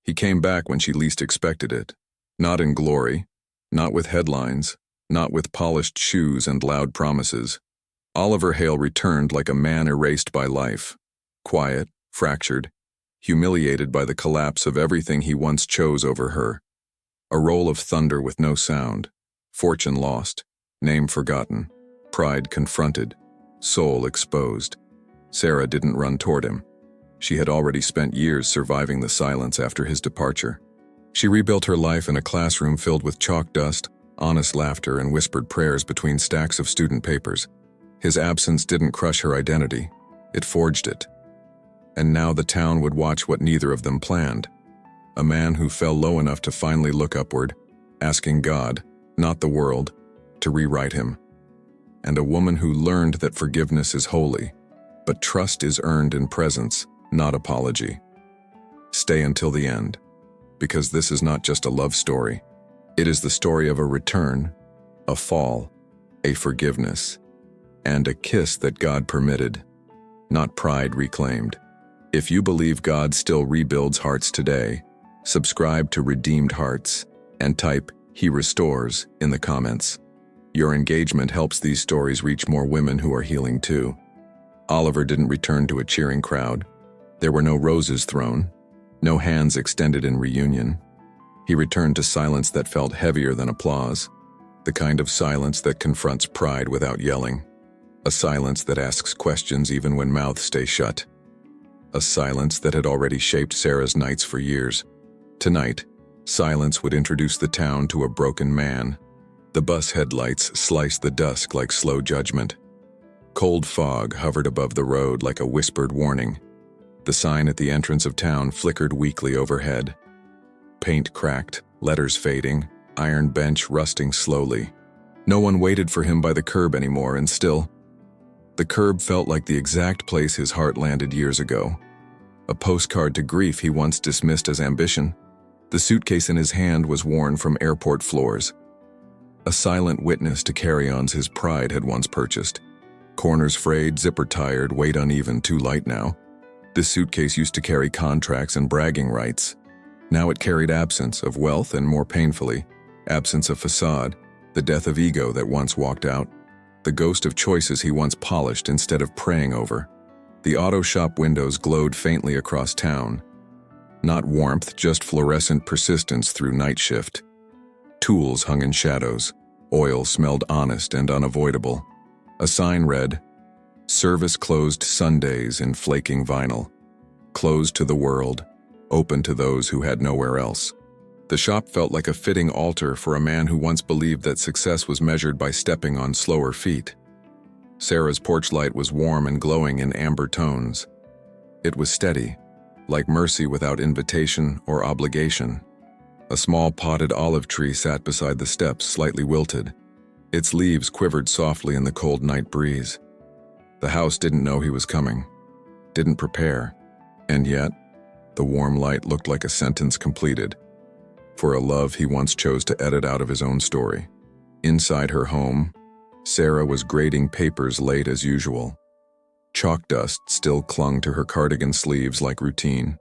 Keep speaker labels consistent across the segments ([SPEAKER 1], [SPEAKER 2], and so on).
[SPEAKER 1] He came back when she least expected it. Not in glory, not with headlines, not with polished shoes and loud promises. Oliver Hale returned like a man erased by life, quiet, fractured, humiliated by the collapse of everything he once chose over her. A roll of thunder with no sound, fortune lost, name forgotten, pride confronted, soul exposed. Sarah didn't run toward him. She had already spent years surviving the silence after his departure. She rebuilt her life in a classroom filled with chalk dust, honest laughter, and whispered prayers between stacks of student papers. His absence didn't crush her identity, it forged it. And now the town would watch what neither of them planned. A man who fell low enough to finally look upward, asking God, not the world, to rewrite him. And a woman who learned that forgiveness is holy, but trust is earned in presence, not apology. Stay until the end, because this is not just a love story. It is the story of a return, a fall, a forgiveness, and a kiss that God permitted, not pride reclaimed. If you believe God still rebuilds hearts today, subscribe to Redeemed Hearts and type "He Restores" in the comments. Your engagement helps these stories reach more women who are healing too. Oliver didn't return to a cheering crowd. There were no roses thrown, no hands extended in reunion. He returned to silence that felt heavier than applause, the kind of silence that confronts pride without yelling, a silence that asks questions even when mouths stay shut. A silence that had already shaped Sarah's nights for years. Tonight, silence would introduce the town to a broken man. The bus headlights sliced the dusk like slow judgment. Cold fog hovered above the road like a whispered warning. The sign at the entrance of town flickered weakly overhead. Paint cracked, letters fading, iron bench rusting slowly. No one waited for him by the curb anymore, and still, the curb felt like the exact place his heart landed years ago. A postcard to grief he once dismissed as ambition. The suitcase in his hand was worn from airport floors. A silent witness to carry-ons his pride had once purchased. Corners frayed, zipper tired, weight uneven, too light now. This suitcase used to carry contracts and bragging rights. Now it carried absence of wealth and, more painfully, absence of facade, the death of ego that once walked out, the ghost of choices he once polished instead of praying over. The auto shop windows glowed faintly across town. Not warmth, just fluorescent persistence through night shift. Tools hung in shadows. Oil smelled honest and unavoidable. A sign read, "Service closed Sundays" in flaking vinyl. Closed to the world, open to those who had nowhere else. The shop felt like a fitting altar for a man who once believed that success was measured by stepping on slower feet. Sarah's porch light was warm and glowing in amber tones. It was steady, like mercy without invitation or obligation. A small potted olive tree sat beside the steps, slightly wilted. Its leaves quivered softly in the cold night breeze. The house didn't know he was coming, didn't prepare, and yet, the warm light looked like a sentence completed, for a love he once chose to edit out of his own story. Inside her home, Sarah was grading papers late as usual. Chalk dust still clung to her cardigan sleeves like routine.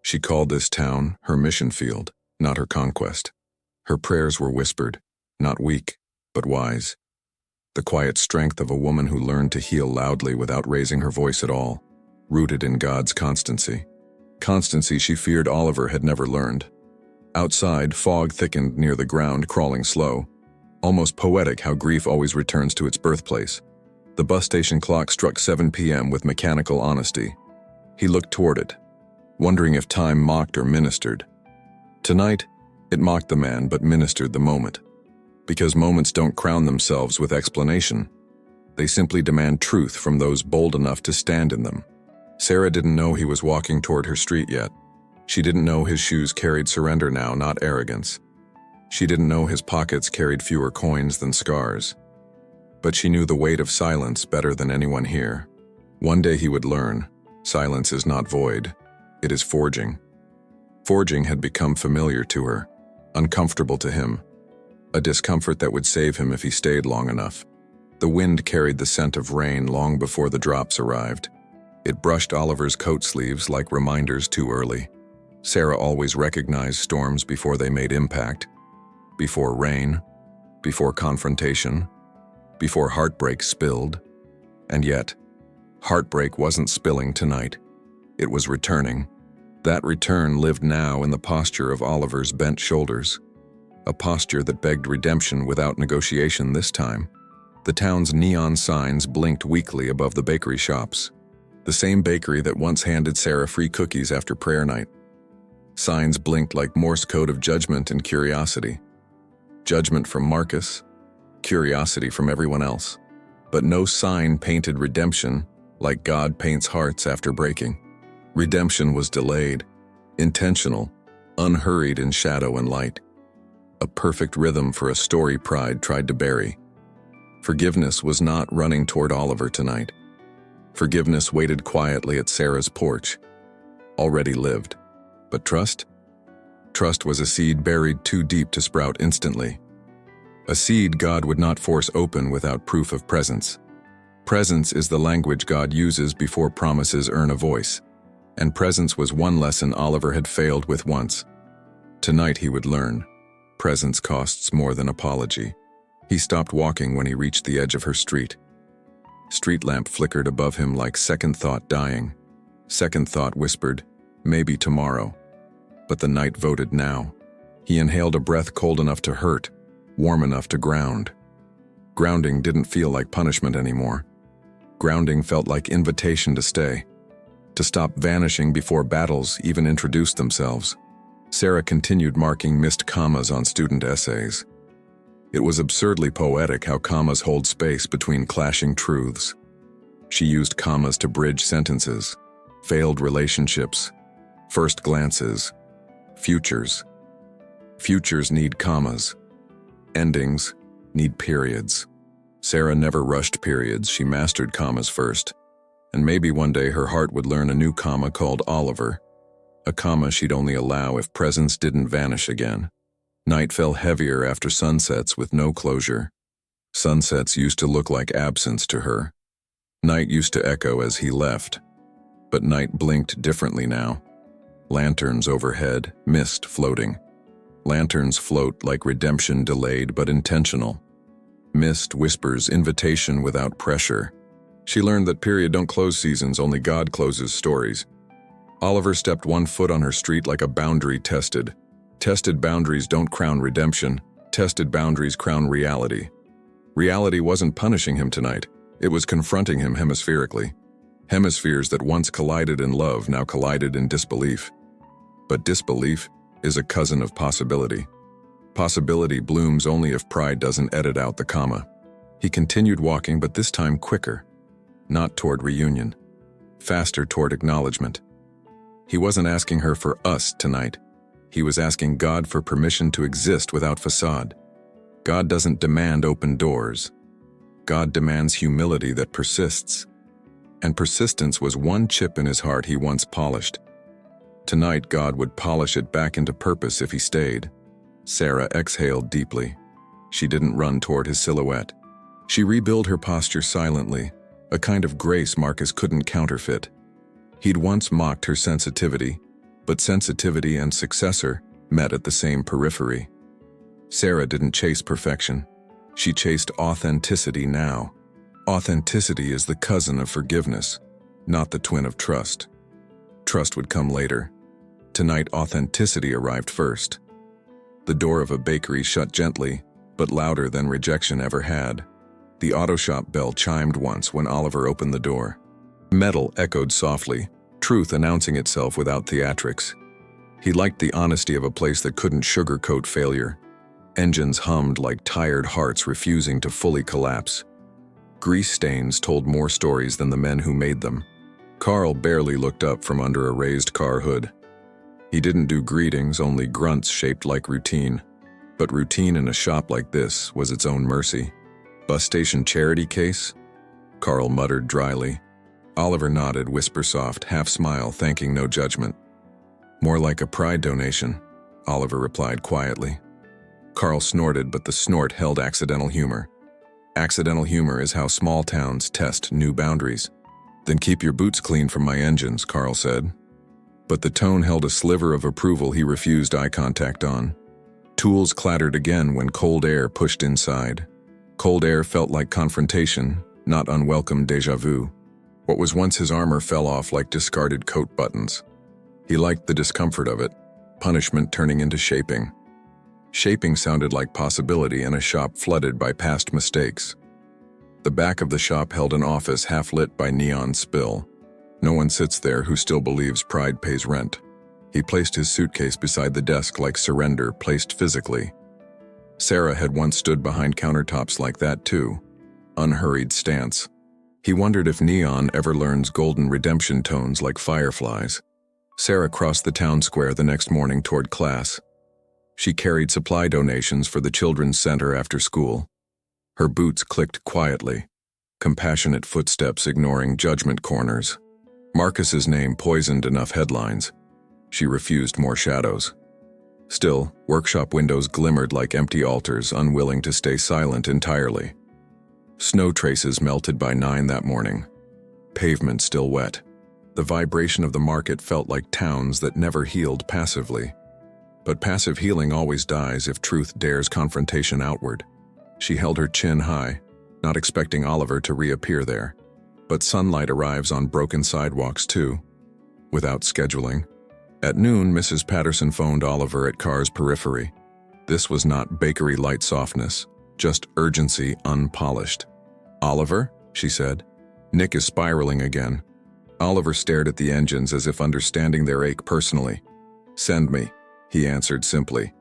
[SPEAKER 1] She called this town her mission field, not her conquest. Her prayers were whispered, not weak, but wise. The quiet strength of a woman who learned to heal loudly without raising her voice at all, rooted in God's constancy. Constancy she feared Oliver had never learned. Outside, fog thickened near the ground, crawling slow. Almost poetic how grief always returns to its birthplace. The bus station clock struck 7 p.m. with mechanical honesty. He looked toward it, wondering if time mocked or ministered. Tonight, it mocked the man but ministered the moment. Because moments don't crown themselves with explanation. They simply demand truth from those bold enough to stand in them. Sarah didn't know he was walking toward her street yet. She didn't know his shoes carried surrender now, not arrogance. She didn't know his pockets carried fewer coins than scars. But she knew the weight of silence better than anyone here. One day he would learn, silence is not void, it is forging. Forging had become familiar to her, uncomfortable to him, a discomfort that would save him if he stayed long enough. The wind carried the scent of rain long before the drops arrived. It brushed Oliver's coat sleeves like reminders too early. Sarah always recognized storms before they made impact, before rain, before confrontation, before heartbreak spilled. And yet, heartbreak wasn't spilling tonight. It was returning. That return lived now in the posture of Oliver's bent shoulders, a posture that begged redemption without negotiation this time. The town's neon signs blinked weakly above the bakery shops, the same bakery that once handed Sarah free cookies after prayer night. Signs blinked like Morse code of judgment and curiosity. Judgment from Marcus, curiosity from everyone else. But no sign painted redemption like God paints hearts after breaking. Redemption was delayed, intentional, unhurried in shadow and light. A perfect rhythm for a story pride tried to bury. Forgiveness was not running toward Oliver tonight. Forgiveness waited quietly at Sarah's porch, already lived. But trust? Trust was a seed buried too deep to sprout instantly. A seed God would not force open without proof of presence. Presence is the language God uses before promises earn a voice. And presence was one lesson Oliver had failed with once. Tonight he would learn. Presence costs more than apology. He stopped walking when he reached the edge of her street. Street lamp flickered above him like second thought dying. Second thought whispered, maybe tomorrow. But the night voted now. He inhaled a breath cold enough to hurt, warm enough to ground. Grounding didn't feel like punishment anymore. Grounding felt like invitation to stay, to stop vanishing before battles even introduced themselves. Sarah continued marking missed commas on student essays. It was absurdly poetic how commas hold space between clashing truths. She used commas to bridge sentences, failed relationships, first glances, futures. Futures need commas. Endings need periods. Sarah never rushed periods, she mastered commas first. And maybe one day her heart would learn a new comma called Oliver, a comma she'd only allow if presence didn't vanish again. Night fell heavier after sunsets with no closure. Sunsets used to look like absence to her. Night used to echo as he left. But night blinked differently now. Lanterns overhead, mist floating. Lanterns float like redemption delayed but intentional. Mist whispers invitation without pressure. She learned that period don't close seasons, only God closes stories. Oliver stepped one foot on her street like a boundary tested. Tested boundaries don't crown redemption. Tested boundaries crown reality. Reality wasn't punishing him tonight. It was confronting him hemispherically. Hemispheres that once collided in love now collided in disbelief. But disbelief is a cousin of possibility. Possibility blooms only if pride doesn't edit out the comma. He continued walking, but this time quicker. Not toward reunion. Faster toward acknowledgement. He wasn't asking her for us tonight. He was asking God for permission to exist without facade. God doesn't demand open doors. God demands humility that persists. And persistence was one chip in his heart he once polished. Tonight, God would polish it back into purpose if he stayed. Sarah exhaled deeply. She didn't run toward his silhouette. She rebuilt her posture silently, a kind of grace Marcus couldn't counterfeit. He'd once mocked her sensitivity, but sensitivity and successor met at the same periphery. Sarah didn't chase perfection. She chased authenticity now. Authenticity is the cousin of forgiveness, not the twin of trust. Trust would come later. Tonight, authenticity arrived first. The door of a bakery shut gently, but louder than rejection ever had. The auto shop bell chimed once when Oliver opened the door. Metal echoed softly, truth announcing itself without theatrics. He liked the honesty of a place that couldn't sugarcoat failure. Engines hummed like tired hearts refusing to fully collapse. Grease stains told more stories than the men who made them. Carl barely looked up from under a raised car hood. He didn't do greetings, only grunts shaped like routine. But routine in a shop like this was its own mercy. Bus station charity case? Carl muttered dryly. Oliver nodded, whisper soft, half smile, thanking no judgment. More like a pride donation, Oliver replied quietly. Carl snorted, but the snort held accidental humor. Accidental humor is how small towns test new boundaries. Then keep your boots clean from my engines, Carl said. But the tone held a sliver of approval he refused eye contact on. Tools clattered again when cold air pushed inside. Cold air felt like confrontation, not unwelcome déjà vu. What was once his armor fell off like discarded coat buttons. He liked the discomfort of it, punishment turning into shaping. Shaping sounded like possibility in a shop flooded by past mistakes. The back of the shop held an office half lit by neon spill. No one sits there who still believes pride pays rent. He placed his suitcase beside the desk like surrender placed physically. Sarah had once stood behind countertops like that too. Unhurried stance. He wondered if neon ever learns golden redemption tones like fireflies. Sarah crossed the town square the next morning toward class. She carried supply donations for the children's center after school. Her boots clicked quietly, compassionate footsteps ignoring judgment corners. Marcus's name poisoned enough headlines. She refused more shadows. Still, workshop windows glimmered like empty altars, unwilling to stay silent entirely. Snow traces melted by 9 that morning. Pavement still wet. The vibration of the market felt like towns that never healed passively. But passive healing always dies if truth dares confrontation outward. She held her chin high, not expecting Oliver to reappear there. But sunlight arrives on broken sidewalks too, without scheduling. At noon, Mrs. Patterson phoned Oliver at Carr's periphery. This was not bakery light softness, just urgency unpolished. "Oliver?" she said. "Nick is spiraling again." Oliver stared at the engines as if understanding their ache personally. "Send me," he answered simply.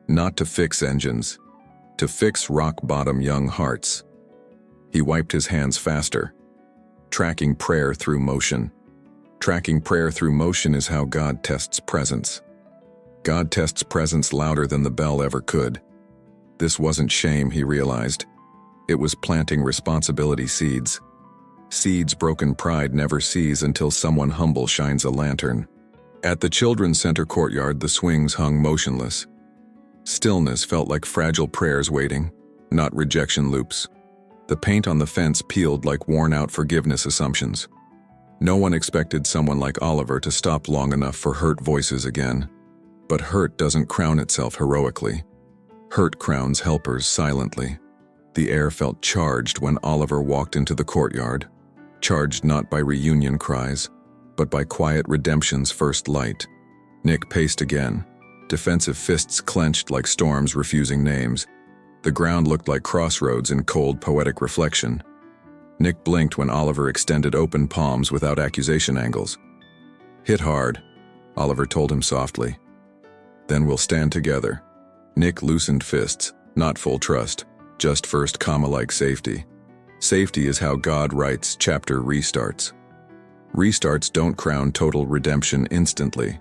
[SPEAKER 1] "Not to fix engines, to fix rock-bottom young hearts." He wiped his hands faster. Tracking prayer through motion. Tracking prayer through motion is how God tests presence. God tests presence louder than the bell ever could. This wasn't shame, he realized. It was planting responsibility seeds. Seeds broken pride never sees until someone humble shines a lantern. At the children's center courtyard, the swings hung motionless. Stillness felt like fragile prayers waiting, not rejection loops. The paint on the fence peeled like worn-out forgiveness assumptions. No one expected someone like Oliver to stop long enough for hurt voices again. But hurt doesn't crown itself heroically. Hurt crowns helpers silently. The air felt charged when Oliver walked into the courtyard, charged not by reunion cries, but by quiet redemption's first light. Nick paced again, defensive fists clenched like storms refusing names. The ground looked like crossroads in cold, poetic reflection. Nick blinked when Oliver extended open palms without accusation angles. "Hit hard," Oliver told him softly. "Then we'll stand together." Nick loosened fists, not full trust, just first comma-like safety. Safety is how God writes chapter restarts. Restarts don't crown total redemption instantly.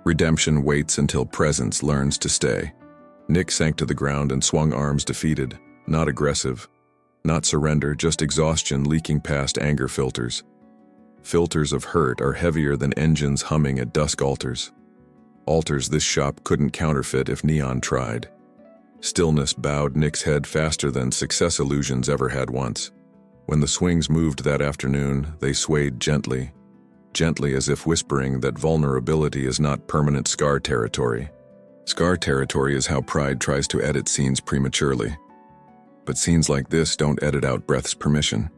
[SPEAKER 1] Redemption waits until presence learns to stay. Nick sank to the ground and swung arms defeated, not aggressive, not surrender, just exhaustion leaking past anger filters. Filters of hurt are heavier than engines humming at dusk altars. Altars this shop couldn't counterfeit if neon tried. Stillness bowed Nick's head faster than success illusions ever had once. When the swings moved that afternoon, they swayed gently, gently as if whispering that vulnerability is not permanent scar territory. Scar territory is how pride tries to edit scenes prematurely. But scenes like this don't edit out breath's permission.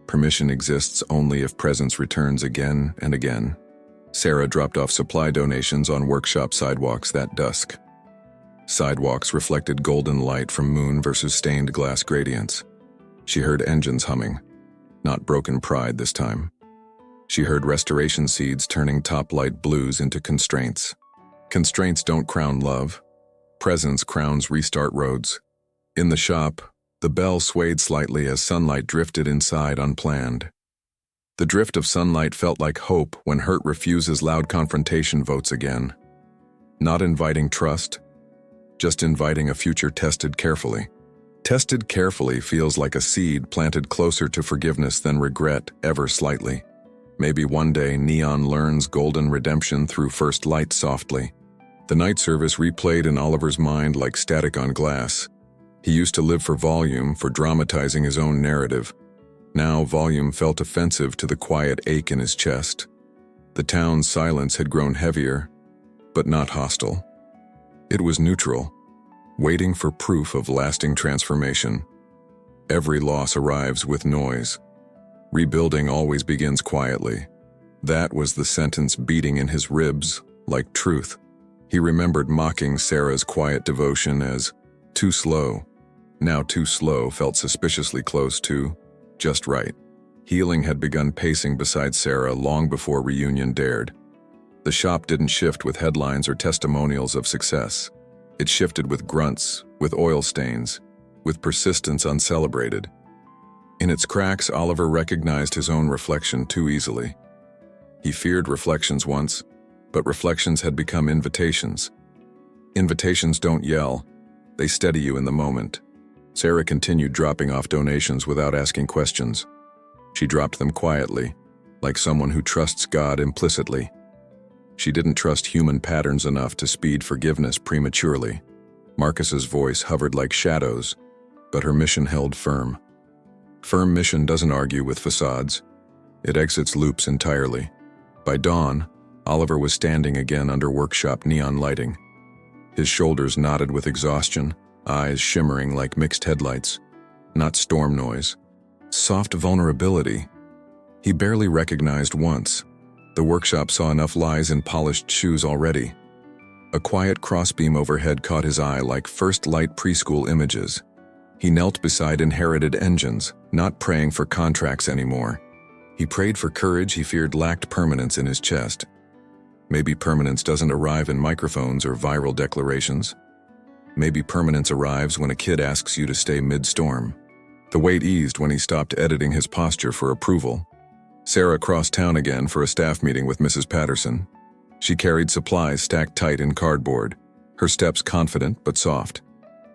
[SPEAKER 1] Permission exists only if presence returns again and again. Sarah dropped off supply donations on workshop sidewalks that dusk. Sidewalks reflected golden light from moon versus stained glass gradients. She heard engines humming, not broken pride this time. She heard restoration seeds turning top light blues into constraints. Constraints don't crown love. Presence crowns restart roads. In the shop, the bell swayed slightly as sunlight drifted inside unplanned. The drift of sunlight felt like hope when hurt refuses loud confrontation votes again. Not inviting trust, just inviting a future tested carefully. Tested carefully feels like a seed planted closer to forgiveness than regret, ever slightly. Maybe one day neon learns golden redemption through first light softly. The night service replayed in Oliver's mind like static on glass. He used to live for volume, for dramatizing his own narrative. Now volume felt offensive to the quiet ache in his chest. The town's silence had grown heavier, but not hostile. It was neutral, waiting for proof of lasting transformation. Every loss arrives with noise. Rebuilding always begins quietly. That was the sentence beating in his ribs like truth. He remembered mocking Sarah's quiet devotion as too slow. Now too slow felt suspiciously close to just right. Healing had begun pacing beside Sarah long before reunion dared. The shop didn't shift with headlines or testimonials of success. It shifted with grunts, with oil stains, with persistence uncelebrated. In its cracks, Oliver recognized his own reflection too easily. He feared reflections once, but reflections had become invitations. Invitations don't yell, they steady you in the moment. Sarah continued dropping off donations without asking questions. She dropped them quietly, like someone who trusts God implicitly. She didn't trust human patterns enough to speed forgiveness prematurely. Marcus's voice hovered like shadows, but her mission held firm. Firm mission doesn't argue with facades. It exits loops entirely. By dawn, Oliver was standing again under workshop neon lighting. His shoulders knotted with exhaustion, eyes shimmering like mixed headlights. Not storm noise. Soft vulnerability. He barely recognized once. The workshop saw enough lies in polished shoes already. A quiet crossbeam overhead caught his eye like first light preschool images. He knelt beside inherited engines, not praying for contracts anymore. He prayed for courage he feared lacked permanence in his chest. Maybe permanence doesn't arrive in microphones or viral declarations. Maybe permanence arrives when a kid asks you to stay mid-storm. The weight eased when he stopped editing his posture for approval. Sarah crossed town again for a staff meeting with Mrs. Patterson. She carried supplies stacked tight in cardboard, her steps confident but soft.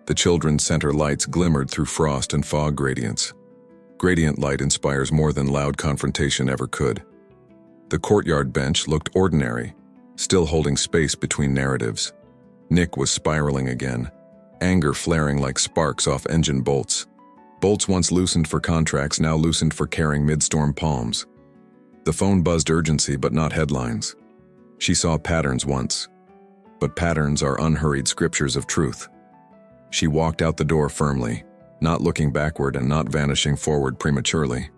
[SPEAKER 1] The children's center lights glimmered through frost and fog gradients. Gradient light inspires more than loud confrontation ever could. The courtyard bench looked ordinary, still holding space between narratives. Nick was spiraling again, anger flaring like sparks off engine bolts. Bolts once loosened for contracts, now loosened for carrying mid-storm palms. The phone buzzed urgency but not headlines. She saw patterns once, but patterns are unhurried scriptures of truth. She walked out the door firmly, not looking backward and not vanishing forward prematurely.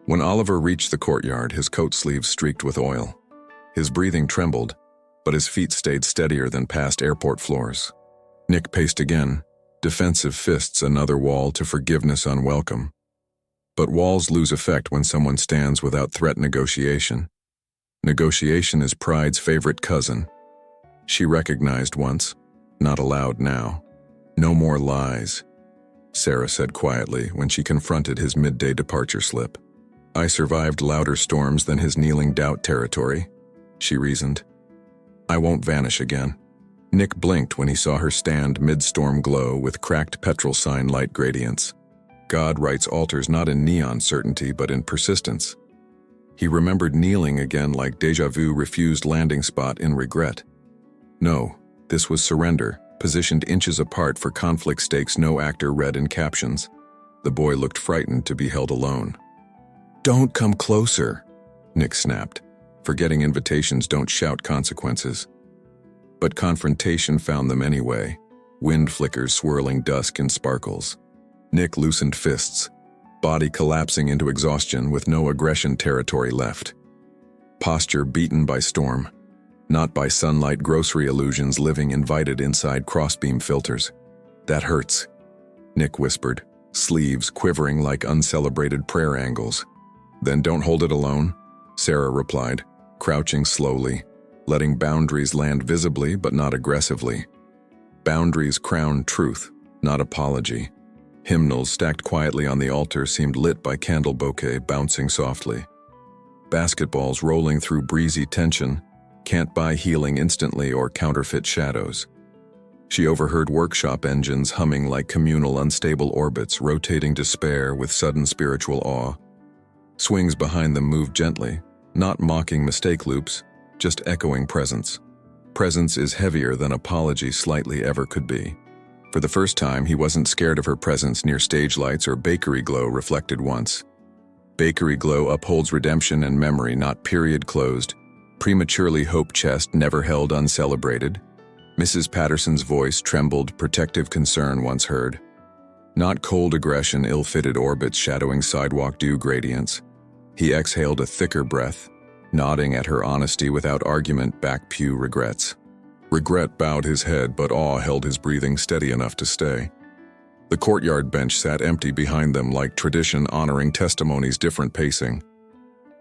[SPEAKER 1] When Oliver reached the courtyard, his coat sleeves streaked with oil. His breathing trembled, but his feet stayed steadier than past airport floors. Nick paced again, defensive fists another wall to forgiveness unwelcome. But walls lose effect when someone stands without threat. Negotiation. Negotiation is pride's favorite cousin. She recognized once, not aloud now. No more lies, Sarah said quietly when she confronted his midday departure slip. I survived louder storms than his kneeling doubt territory, she reasoned. I won't vanish again. Nick blinked when he saw her stand mid-storm glow with cracked petrol sign light gradients. God writes altars not in neon certainty but in persistence. He remembered kneeling again like déjà vu refused landing spot in regret. No, this was surrender, positioned inches apart for conflict stakes no actor read in captions. The boy looked frightened to be held alone. Don't come closer, Nick snapped. Forgetting invitations don't shout consequences. But confrontation found them anyway, wind flickers swirling dusk in sparkles. Nick loosened fists, body collapsing into exhaustion with no aggression territory left. Posture beaten by storm, not by sunlight grocery illusions living invited inside crossbeam filters. That hurts, Nick whispered, sleeves quivering like uncelebrated prayer angles. Then don't hold it alone, Sarah replied, crouching slowly, letting boundaries land visibly but not aggressively. Boundaries crown truth, not apology. Hymnals stacked quietly on the altar seemed lit by candle bouquet bouncing softly. Basketballs rolling through breezy tension can't buy healing instantly or counterfeit shadows. She overheard workshop engines humming like communal unstable orbits rotating despair with sudden spiritual awe. Swings behind them moved gently, not mocking mistake loops, just echoing presence. Presence is heavier than apology slightly ever could be. For the first time, he wasn't scared of her presence near stage lights or bakery glow reflected once. Bakery glow upholds redemption and memory, not period closed. Prematurely hope chest never held uncelebrated. Mrs. Patterson's voice trembled protective concern once heard. Not cold aggression ill-fitted orbits shadowing sidewalk dew gradients. He exhaled a thicker breath, nodding at her honesty without argument back pew regrets. Regret bowed his head, but awe held his breathing steady enough to stay. The courtyard bench sat empty behind them like tradition honoring testimony's different pacing.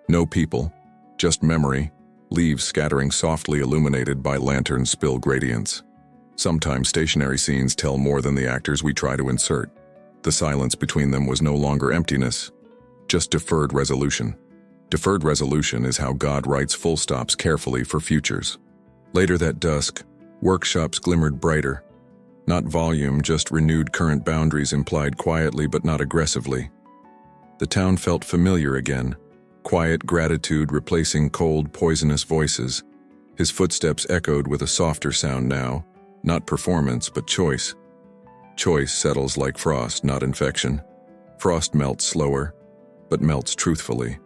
[SPEAKER 1] No people, just memory, leaves scattering softly illuminated by lantern spill gradients. Sometimes stationary scenes tell more than the actors we try to insert. The silence between them was no longer emptiness, just deferred resolution. Deferred resolution is how God writes full stops carefully for futures. Later that dusk, workshops glimmered brighter. Not volume, just renewed current boundaries implied quietly but not aggressively. The town felt familiar again, quiet gratitude replacing cold, poisonous voices. His footsteps echoed with a softer sound now, not performance but choice. Choice settles like frost, not infection. Frost melts slower, but melts truthfully.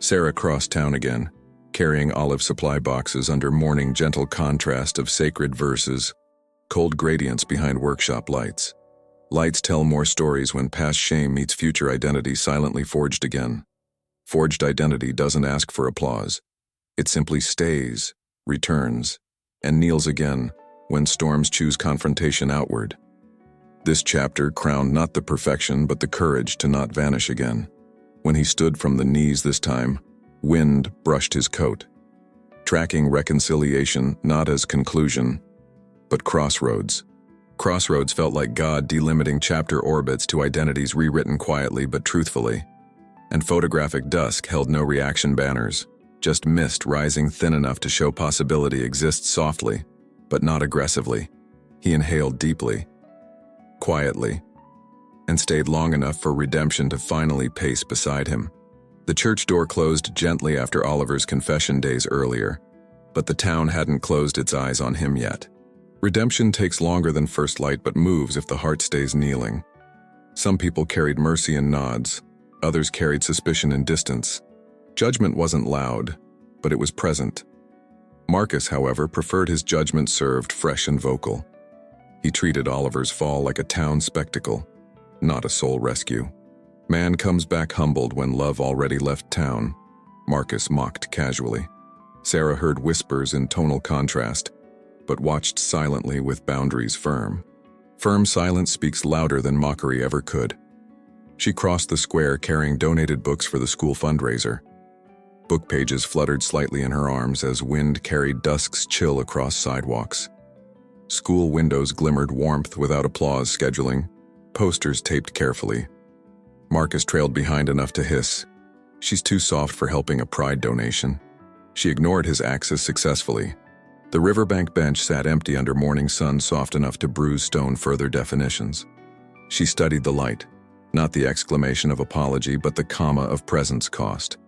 [SPEAKER 1] Sarah crossed town again, carrying olive supply boxes under morning gentle contrast of sacred verses, cold gradients behind workshop lights. Lights tell more stories when past shame meets future identity silently forged again. Forged identity doesn't ask for applause. It simply stays, returns, and kneels again when storms choose confrontation outward. This chapter crowned not the perfection but the courage to not vanish again. When he stood from the knees this time, wind brushed his coat, tracking reconciliation not as conclusion, but crossroads. Crossroads felt like God delimiting chapter orbits to identities rewritten quietly but truthfully. And photographic dusk held no reaction banners, just mist rising thin enough to show possibility exists softly, but not aggressively. He inhaled deeply, quietly, and stayed long enough for redemption to finally pace beside him. The church door closed gently after Oliver's confession days earlier, but the town hadn't closed its eyes on him yet. Redemption takes longer than first light but moves if the heart stays kneeling. Some people carried mercy in nods, others carried suspicion in distance. Judgment wasn't loud, but it was present. Marcus, however, preferred his judgment served fresh and vocal. He treated Oliver's fall like a town spectacle, not a soul rescue. Man comes back humbled when love already left town, Marcus mocked casually. Sarah heard whispers in tonal contrast, but watched silently with boundaries firm. Firm silence speaks louder than mockery ever could. She crossed the square carrying donated books for the school fundraiser. Book pages fluttered slightly in her arms as wind carried dusk's chill across sidewalks. School windows glimmered warmth without applause scheduling, posters taped carefully. Marcus trailed behind enough to hiss. She's too soft for helping a pride donation. She ignored his axis successfully. The riverbank bench sat empty under morning sun soft enough to bruise stone further definitions. She studied the light, not the exclamation of apology but the comma of presence cost.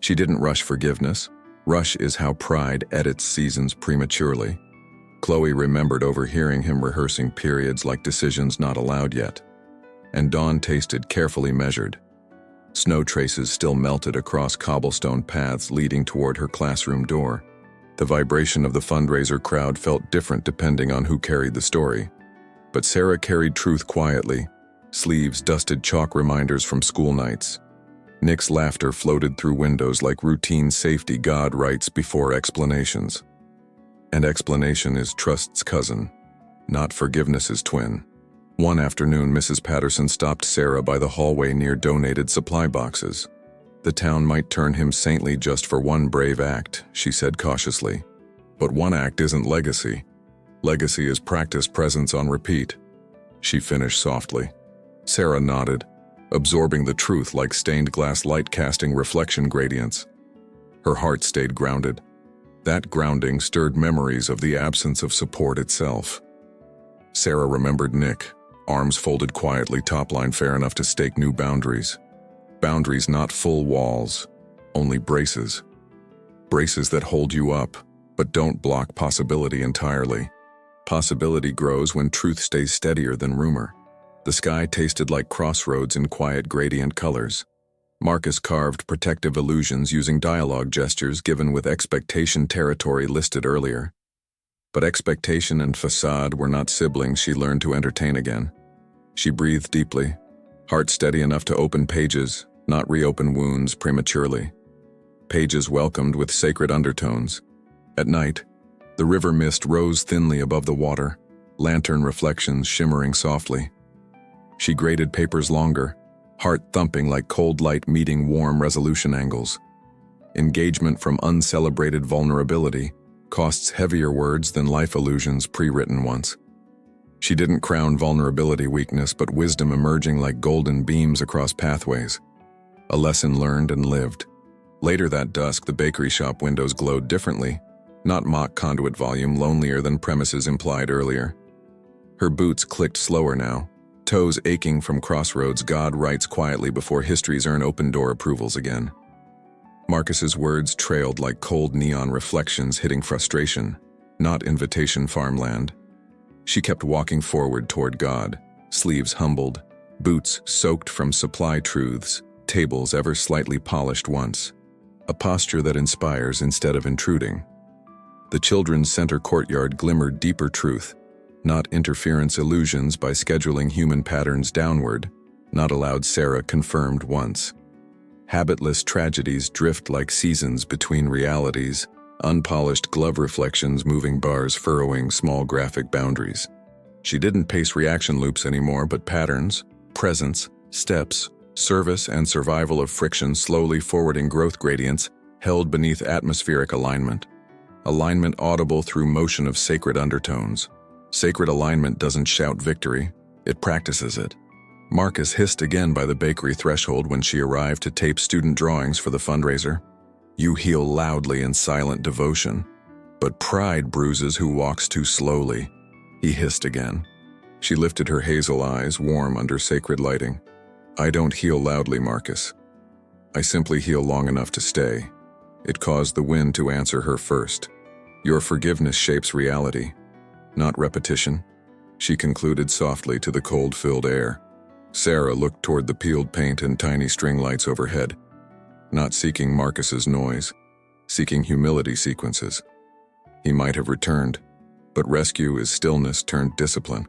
[SPEAKER 1] She didn't rush forgiveness. Rush is how pride edits seasons prematurely. Chloe remembered overhearing him rehearsing periods like decisions not allowed yet. And Dawn tasted carefully measured. Snow traces still melted across cobblestone paths leading toward her classroom door. The vibration of the fundraiser crowd felt different depending on who carried the story. But Sarah carried truth quietly, sleeves dusted chalk reminders from school nights. Nick's laughter floated through windows like routine safety God writes before explanations. And explanation is trust's cousin, not forgiveness's twin. One afternoon, Mrs. Patterson stopped Sarah by the hallway near donated supply boxes. The town might turn him saintly just for one brave act, she said cautiously. But one act isn't legacy. Legacy is practiced presence on repeat. She finished softly. Sarah nodded, absorbing the truth like stained glass light casting reflection gradients. Her heart stayed grounded. That grounding stirred memories of the absence of support itself. Sarah remembered Nick, arms folded quietly, top line fair enough to stake new boundaries. Boundaries not full walls, only braces. Braces that hold you up, but don't block possibility entirely. Possibility grows when truth stays steadier than rumor. The sky tasted like crossroads in quiet gradient colors. Marcus carved protective illusions using dialogue gestures given with expectation territory listed earlier. But expectation and facade were not siblings she learned to entertain again. She breathed deeply, heart steady enough to open pages, not reopen wounds prematurely. Pages welcomed with sacred undertones. At night, the river mist rose thinly above the water, lantern reflections shimmering softly. She graded papers longer, heart thumping like cold light meeting warm resolution angles. Engagement from uncelebrated vulnerability costs heavier words than life illusions pre-written ones. She didn't crown vulnerability weakness, but wisdom emerging like golden beams across pathways. A lesson learned and lived. Later that dusk, the bakery shop windows glowed differently, not mock conduit volume, lonelier than premises implied earlier. Her boots clicked slower now, toes aching from crossroads God writes quietly before histories earn open-door approvals again. Marcus's words trailed like cold neon reflections hitting frustration, not invitation farmland. She kept walking forward toward God, sleeves humbled, boots soaked from supply truths, tables ever slightly polished once. A posture that inspires instead of intruding. The children's center courtyard glimmered deeper truth, not interference illusions by scheduling human patterns downward, not allowed Sarah confirmed once. Habitless tragedies drift like seasons between realities, unpolished glove reflections moving bars furrowing small graphic boundaries. She didn't pace reaction loops anymore, but patterns, presence, steps, service and survival of friction slowly forwarding growth gradients held beneath atmospheric alignment. Alignment audible through motion of sacred undertones. Sacred alignment doesn't shout victory, it practices it. Marcus hissed again by the bakery threshold when she arrived to tape student drawings for the fundraiser. You heal loudly in silent devotion, but pride bruises who walks too slowly. He hissed again. She lifted her hazel eyes, warm under sacred lighting. I don't heal loudly, Marcus. I simply heal long enough to stay. It caused the wind to answer her first. Your forgiveness shapes reality, not repetition, she concluded softly to the cold-filled air. Sarah looked toward the peeled paint and tiny string lights overhead, not seeking Marcus's noise, seeking humility sequences. He might have returned, but rescue is stillness turned discipline.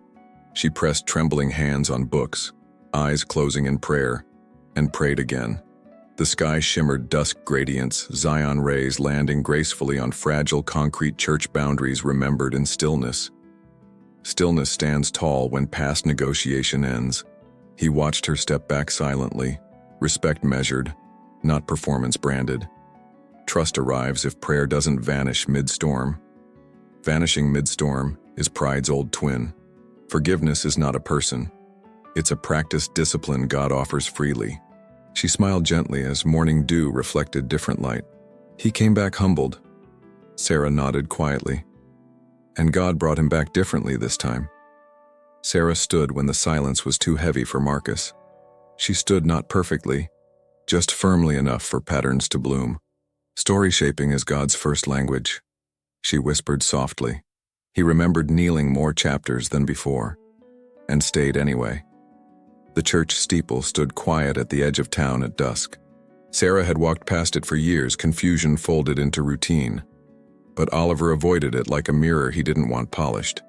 [SPEAKER 1] She pressed trembling hands on books, eyes closing in prayer, and prayed again. The sky shimmered dusk gradients, Zion rays landing gracefully on fragile concrete church boundaries remembered in stillness. Stillness stands tall when past negotiation ends. He watched her step back silently, respect measured, not performance branded. Trust arrives if prayer doesn't vanish mid-storm. Vanishing mid-storm is pride's old twin. Forgiveness is not a person. It's a practiced discipline God offers freely. She smiled gently as morning dew reflected different light. He came back humbled. Sarah nodded quietly. And God brought him back differently this time. Sarah stood when the silence was too heavy for Marcus. She stood not perfectly, just firmly enough for patterns to bloom. Story shaping is God's first language, she whispered softly. He remembered kneeling more chapters than before, and stayed anyway. The church steeple stood quiet at the edge of town at dusk. Sarah had walked past it for years, confusion folded into routine. But Oliver avoided it like a mirror he didn't want polished.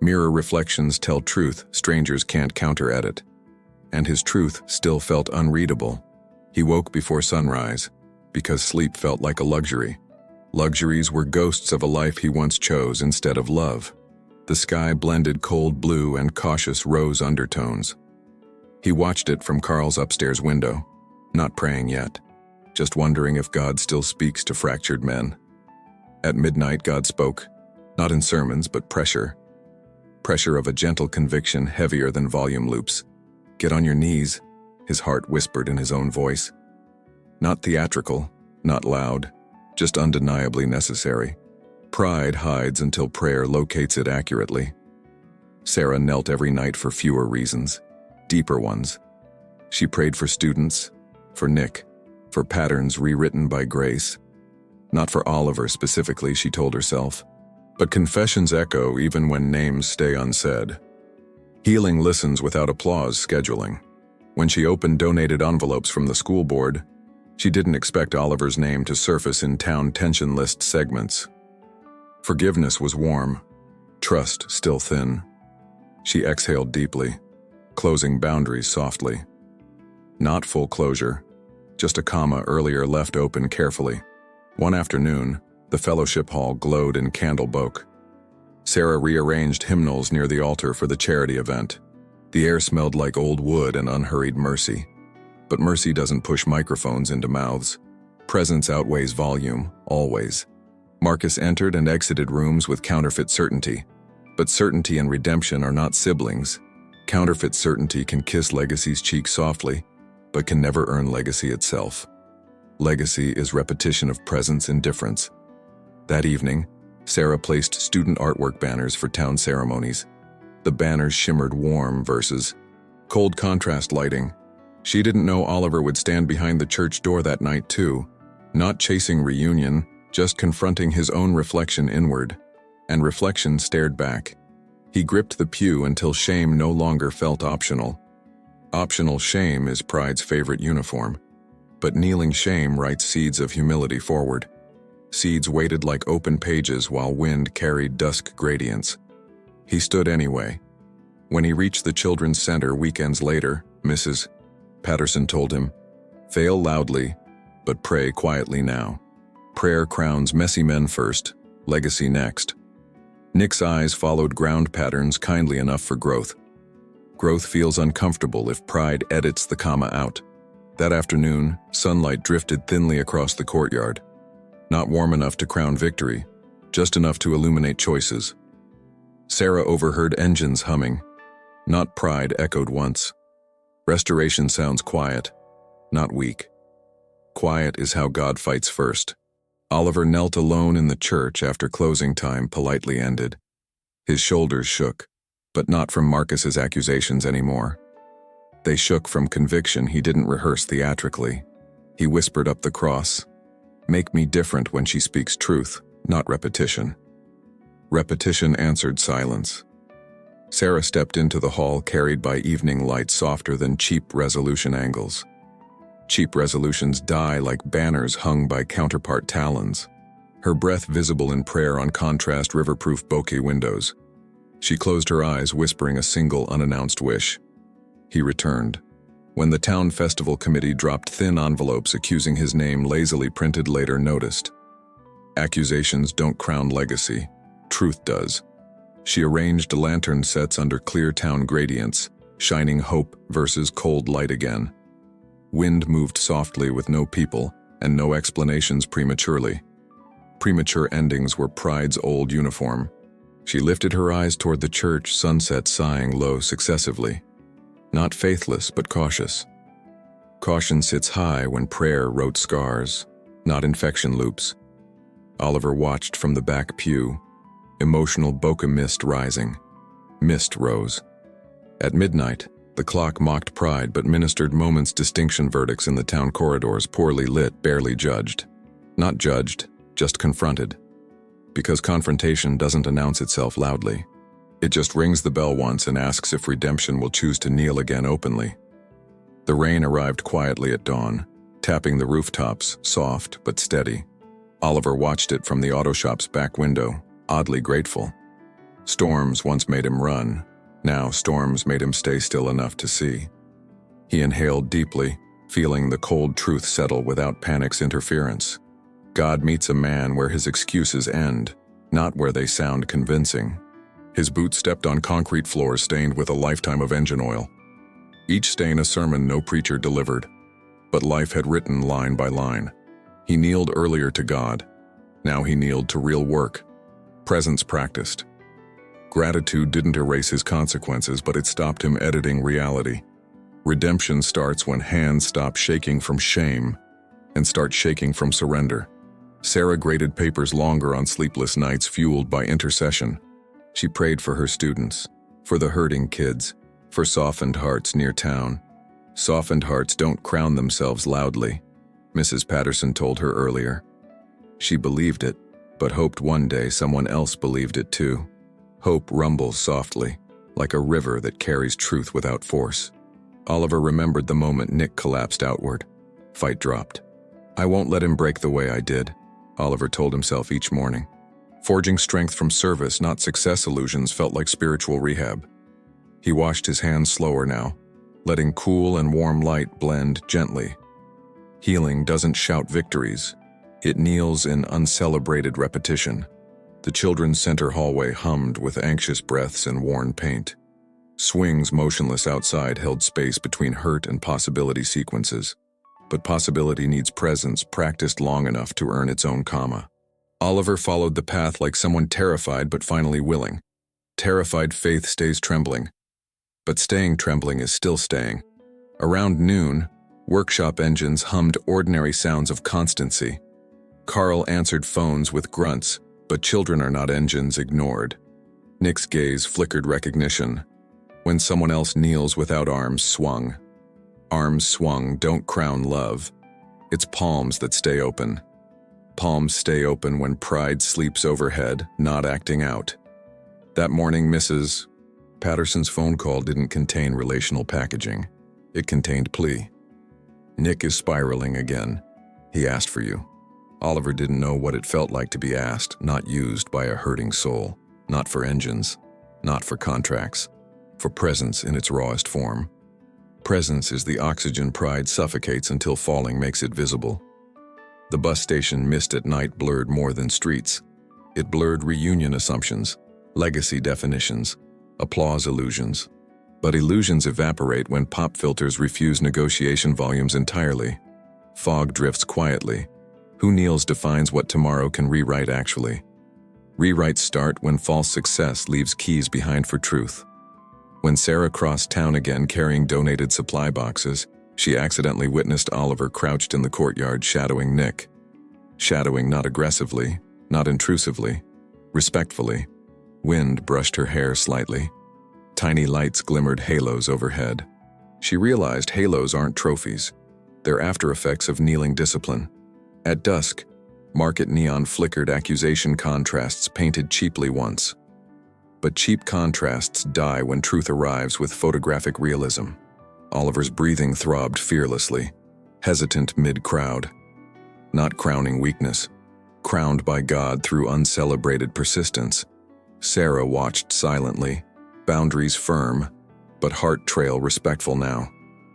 [SPEAKER 1] Mirror reflections tell truth strangers can't counter-edit. And his truth still felt unreadable. He woke before sunrise, because sleep felt like a luxury. Luxuries were ghosts of a life he once chose instead of love. The sky blended cold blue and cautious rose undertones. He watched it from Carl's upstairs window, not praying yet, just wondering if God still speaks to fractured men. At midnight, God spoke, not in sermons, but pressure. Pressure of a gentle conviction heavier than volume loops. Get on your knees, his heart whispered in his own voice. Not theatrical, not loud, just undeniably necessary. Pride hides until prayer locates it accurately. Sarah knelt every night for fewer reasons, deeper ones. She prayed for students, for Nick, for patterns rewritten by grace. Not for Oliver specifically, she told herself, but confessions echo even when names stay unsaid. Healing listens without applause scheduling. When she opened donated envelopes from the school board, she didn't expect Oliver's name to surface in town tension list segments. Forgiveness was warm, trust still thin. She exhaled deeply, closing boundaries softly. Not full closure, just a comma earlier left open carefully. One afternoon, the fellowship hall glowed in candle boke. Sarah rearranged hymnals near the altar for the charity event. The air smelled like old wood and unhurried mercy. But mercy doesn't push microphones into mouths. Presence outweighs volume, always. Marcus entered and exited rooms with counterfeit certainty. But certainty and redemption are not siblings. Counterfeit certainty can kiss legacy's cheek softly, but can never earn legacy itself. Legacy is repetition of presence and difference. That evening, Sarah placed student artwork banners for town ceremonies. The banners shimmered warm versus cold contrast lighting. She didn't know Oliver would stand behind the church door that night too, not chasing reunion, just confronting his own reflection inward. And reflection stared back. He gripped the pew until shame no longer felt optional. Optional shame is pride's favorite uniform. But kneeling shame writes seeds of humility forward. Seeds waited like open pages while wind carried dusk gradients. He stood anyway. When he reached the children's center weekends later, Mrs. Patterson told him, "Fail loudly, but pray quietly now. Prayer crowns messy men first, legacy next." Nick's eyes followed ground patterns kindly enough for growth. Growth feels uncomfortable if pride edits the comma out. That afternoon, sunlight drifted thinly across the courtyard. Not warm enough to crown victory, just enough to illuminate choices. Sarah overheard engines humming. Not pride echoed once. Restoration sounds quiet, not weak. Quiet is how God fights first. Oliver knelt alone in the church after closing time politely ended. His shoulders shook, but not from Marcus's accusations anymore. They shook from conviction he didn't rehearse theatrically. He whispered up the cross, "Make me different when she speaks truth, not repetition." Repetition answered silence. Sarah stepped into the hall carried by evening light softer than cheap resolution angles. Cheap resolutions die like banners hung by counterpart talons. Her breath visible in prayer on contrast riverproof bokeh windows. She closed her eyes, whispering a single unannounced wish. He returned. When the town festival committee dropped thin envelopes accusing his name lazily printed later noticed. Accusations don't crown legacy. Truth does. She arranged lantern sets under clear town gradients, shining hope versus cold light again. Wind moved softly with no people and no explanations prematurely. Premature endings were pride's old uniform. She lifted her eyes toward the church sunset, sighing low successively. Not faithless, but cautious. Caution sits high when prayer wrote scars, not infection loops. Oliver watched from the back pew, emotional bokeh mist rising. Mist rose. At midnight, the clock mocked pride but ministered moments distinction verdicts in the town corridors, poorly lit, barely judged. Not judged, just confronted. Because confrontation doesn't announce itself loudly. It just rings the bell once and asks if redemption will choose to kneel again openly. The rain arrived quietly at dawn, tapping the rooftops, soft but steady. Oliver watched it from the auto shop's back window, oddly grateful. Storms once made him run. Now storms made him stay still enough to see. He inhaled deeply, feeling the cold truth settle without panic's interference. God meets a man where his excuses end, not where they sound convincing. His boots stepped on concrete floors stained with a lifetime of engine oil. Each stain a sermon no preacher delivered, but life had written line by line. He kneeled earlier to God. Now he kneeled to real work. Presence practiced. Gratitude didn't erase his consequences, but it stopped him editing reality. Redemption starts when hands stop shaking from shame and start shaking from surrender. Sarah graded papers longer on sleepless nights fueled by intercession. She prayed for her students, for the hurting kids, for softened hearts near town. Softened hearts don't crown themselves loudly, Mrs. Patterson told her earlier. She believed it, but hoped one day someone else believed it too. Hope rumbles softly, like a river that carries truth without force. Oliver remembered the moment Nick collapsed outward. Fight dropped. I won't let him break the way I did, Oliver told himself each morning. Forging strength from service, not success illusions, felt like spiritual rehab. He washed his hands slower now, letting cool and warm light blend gently. Healing doesn't shout victories. It kneels in uncelebrated repetition. The children's center hallway hummed with anxious breaths and worn paint. Swings motionless outside held space between hurt and possibility sequences. But possibility needs presence practiced long enough to earn its own comma. Oliver followed the path like someone terrified but finally willing. Terrified faith stays trembling. But staying trembling is still staying. Around noon, workshop engines hummed ordinary sounds of constancy. Carl answered phones with grunts, but children are not engines ignored. Nick's gaze flickered recognition. When someone else kneels without arms swung. Arms swung don't crown love. It's palms that stay open. Palms stay open when pride sleeps overhead, not acting out. That morning, Mrs. Patterson's phone call didn't contain relational packaging. It contained plea. Nick is spiraling again. He asked for you. Oliver didn't know what it felt like to be asked, not used by a hurting soul. Not for engines, not for contracts, for presence in its rawest form. Presence is the oxygen pride suffocates until falling makes it visible. The bus station mist at night blurred more than streets. It blurred reunion assumptions, legacy definitions, applause illusions. But illusions evaporate when pop filters refuse negotiation volumes entirely. Fog drifts quietly. Who kneels defines what tomorrow can rewrite actually. Rewrites start when false success leaves keys behind for truth. When Sarah crossed town again carrying donated supply boxes, she accidentally witnessed Oliver crouched in the courtyard shadowing Nick. Shadowing not aggressively, not intrusively, respectfully. Wind brushed her hair slightly. Tiny lights glimmered halos overhead. She realized halos aren't trophies. They're after effects of kneeling discipline. At dusk, market neon flickered accusation contrasts painted cheaply once. But cheap contrasts die when truth arrives with photographic realism. Oliver's breathing throbbed fearlessly, hesitant mid-crowd. Not crowning weakness, crowned by God through uncelebrated persistence. Sarah watched silently, boundaries firm, but heart trail respectful now.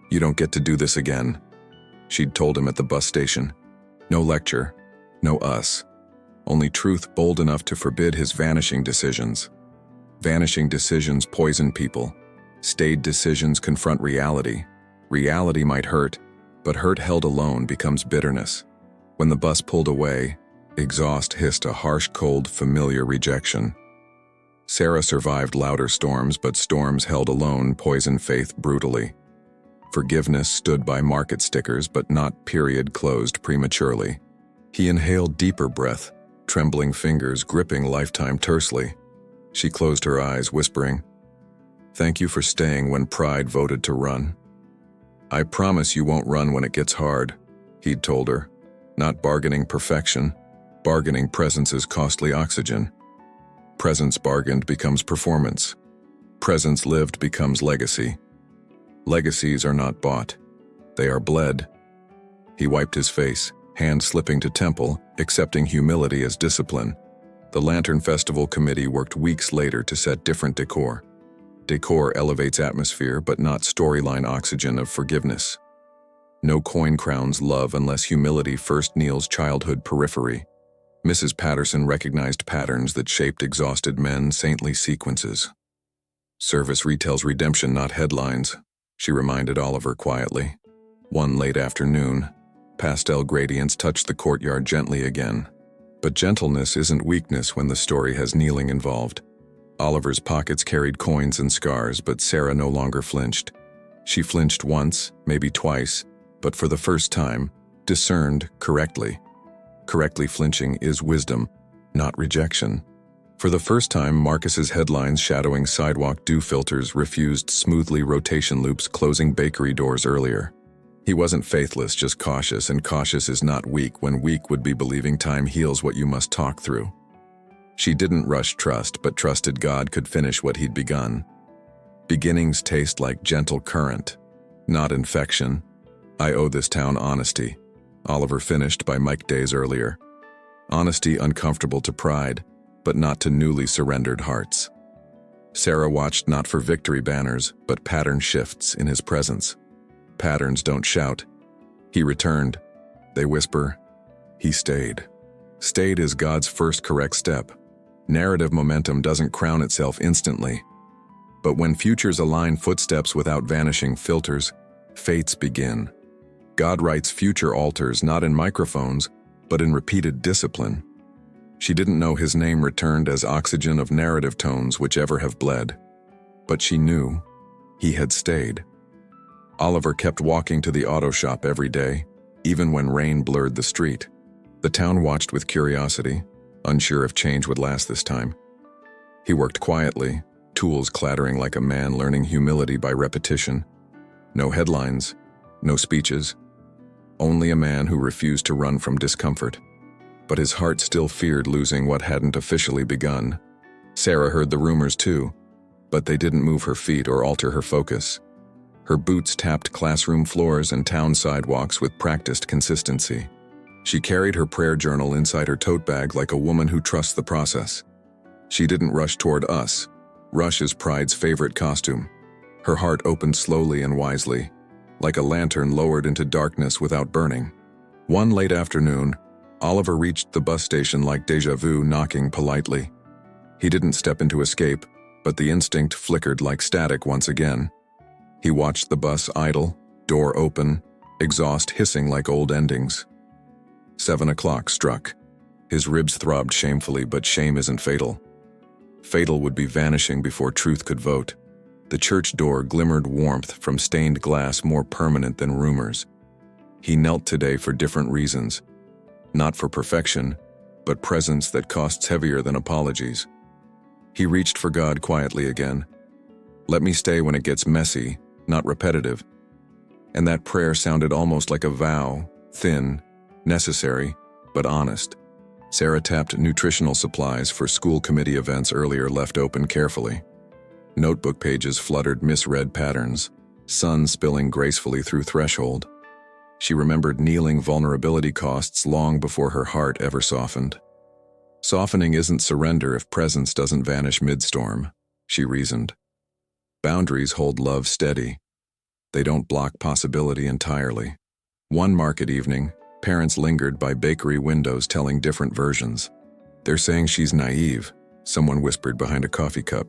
[SPEAKER 1] You don't get to do this again, she'd told him at the bus station. No lecture, no us. Only truth bold enough to forbid his vanishing decisions. Vanishing decisions poison people. Staid decisions confront reality. Reality might hurt, but hurt held alone becomes bitterness. When the bus pulled away, exhaust hissed a harsh, cold, familiar rejection. Sarah survived louder storms, but storms held alone poisoned faith brutally. Forgiveness stood by market stickers, but not period closed prematurely. He inhaled deeper breath, trembling fingers gripping lifetime tersely. She closed her eyes, whispering, "Thank you for staying when pride voted to run." "I promise you won't run when it gets hard," he'd told her. Not bargaining perfection, bargaining presence's costly oxygen. Presence bargained becomes performance. Presence lived becomes legacy. Legacies are not bought. They are bled. He wiped his face, hand slipping to temple, accepting humility as discipline. The Lantern Festival Committee worked weeks later to set different decor. Decor elevates atmosphere, but not storyline oxygen of forgiveness. No coin crowns love unless humility first kneels childhood periphery. Mrs. Patterson recognized patterns that shaped exhausted men, saintly sequences. Service retells redemption, not headlines, she reminded Oliver quietly. One late afternoon, pastel gradients touched the courtyard gently again. But gentleness isn't weakness when the story has kneeling involved. Oliver's pockets carried coins and scars, but Sarah no longer flinched. She flinched once, maybe twice, but for the first time, discerned correctly. Correctly flinching is wisdom, not rejection. For the first time, Marcus's headlines shadowing sidewalk dew filters refused smoothly rotation loops closing bakery doors earlier. He wasn't faithless, just cautious, and cautious is not weak when weak would be believing time heals what you must talk through. She didn't rush trust, but trusted God could finish what he'd begun. Beginnings taste like gentle current. Not infection. I owe this town honesty. Oliver finished by Mike days earlier. Honesty uncomfortable to pride, but not to newly surrendered hearts. Sarah watched not for victory banners, but pattern shifts in his presence. Patterns don't shout. He returned. They whisper. He stayed. Stayed is God's first correct step. Narrative momentum doesn't crown itself instantly. But when futures align footsteps without vanishing filters, fates begin. God writes future altars not in microphones, but in repeated discipline. She didn't know his name returned as oxygen of narrative tones whichever have bled. But she knew he had stayed. Oliver kept walking to the auto shop every day, even when rain blurred the street. The town watched with curiosity, unsure if change would last this time. He worked quietly, tools clattering like a man learning humility by repetition. No headlines, no speeches. Only a man who refused to run from discomfort. But his heart still feared losing what hadn't officially begun. Sarah heard the rumors too, but they didn't move her feet or alter her focus. Her boots tapped classroom floors and town sidewalks with practiced consistency. She carried her prayer journal inside her tote bag like a woman who trusts the process. She didn't rush toward us. Rush is pride's favorite costume. Her heart opened slowly and wisely, like a lantern lowered into darkness without burning. One late afternoon, Oliver reached the bus station like déjà vu, knocking politely. He didn't step into escape, but the instinct flickered like static once again. He watched the bus idle, door open, exhaust hissing like old endings. 7 o'clock struck. His ribs throbbed shamefully, but shame isn't fatal. Fatal would be vanishing before truth could vote. The church door glimmered warmth from stained glass more permanent than rumors. He knelt today for different reasons. Not for perfection, but presence that costs heavier than apologies. He reached for God quietly again. Let me stay when it gets messy, not repetitive. And that prayer sounded almost like a vow, thin, necessary, but honest. Sarah tapped nutritional supplies for school committee events earlier left open carefully. Notebook pages fluttered misread patterns, sun spilling gracefully through threshold. She remembered kneeling vulnerability costs long before her heart ever softened. Softening isn't surrender if presence doesn't vanish mid-storm, she reasoned. Boundaries hold love steady. They don't block possibility entirely. One market evening, parents lingered by bakery windows telling different versions. They're saying she's naive, someone whispered behind a coffee cup.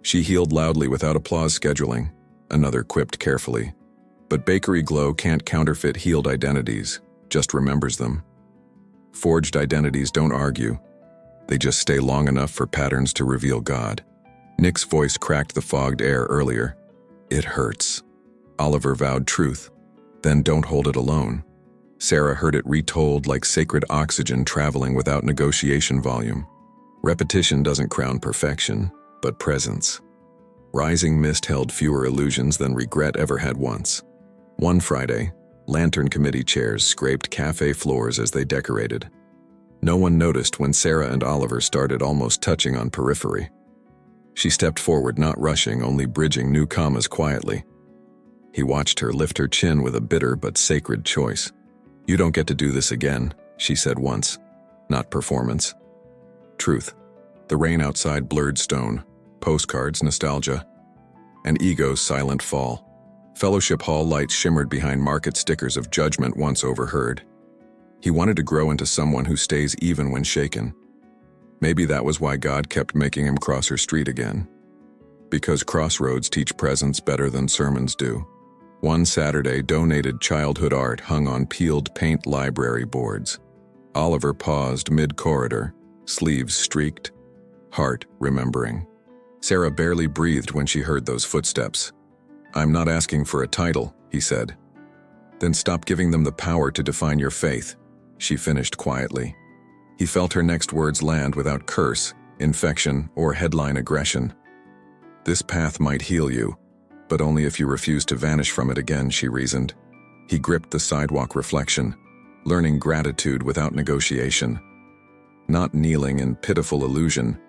[SPEAKER 1] She healed loudly without applause scheduling, another quipped carefully. But bakery glow can't counterfeit healed identities, just remembers them. Forged identities don't argue. They just stay long enough for patterns to reveal God. Nick's voice cracked the fogged air earlier. It hurts. Oliver vowed truth. Then don't hold it alone. Sarah heard it retold like sacred oxygen traveling without negotiation volume. Repetition doesn't crown perfection, but presence. Rising mist held fewer illusions than regret ever had once. One Friday, lantern committee chairs scraped cafe floors as they decorated. No one noticed when Sarah and Oliver started almost touching on periphery. She stepped forward, not rushing, only bridging new commas quietly. He watched her lift her chin with a bitter but sacred choice. You don't get to do this again, she said once. Not performance. Truth. The rain outside blurred stone, postcards, nostalgia, and ego's silent fall. Fellowship Hall lights shimmered behind market stickers of judgment once overheard. He wanted to grow into someone who stays even when shaken. Maybe that was why God kept making him cross her street again. Because crossroads teach presence better than sermons do. One Saturday, donated childhood art hung on peeled paint library boards. Oliver paused mid-corridor, sleeves streaked, heart remembering. Sarah barely breathed when she heard those footsteps. I'm not asking for a title, he said. Then stop giving them the power to define your faith, she finished quietly. He felt her next words land without curse, infection, or headline aggression. This path might heal you, but only if you refuse to vanish from it again, she reasoned. He gripped the sidewalk reflection, learning gratitude without negotiation. Not kneeling in pitiful illusion,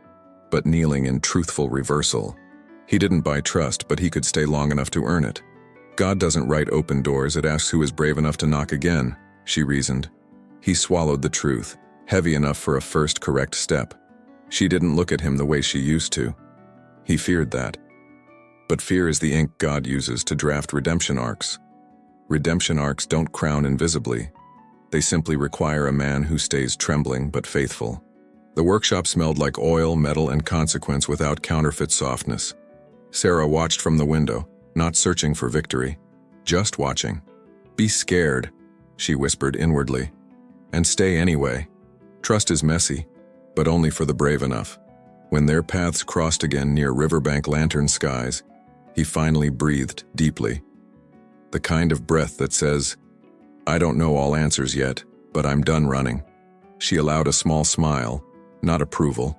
[SPEAKER 1] but kneeling in truthful reversal. He didn't buy trust, but he could stay long enough to earn it. God doesn't write open doors, it asks who is brave enough to knock again, she reasoned. He swallowed the truth, heavy enough for a first correct step. She didn't look at him the way she used to. He feared that. But fear is the ink God uses to draft redemption arcs. Redemption arcs don't crown invisibly. They simply require a man who stays trembling but faithful. The workshop smelled like oil, metal, and consequence without counterfeit softness. Sarah watched from the window, not searching for victory, just watching. "Be scared," she whispered inwardly. "And stay anyway. Trust is messy, but only for the brave enough." When their paths crossed again near riverbank lantern skies, he finally breathed deeply. The kind of breath that says, "I don't know all answers yet, but I'm done running." She allowed a small smile, not approval,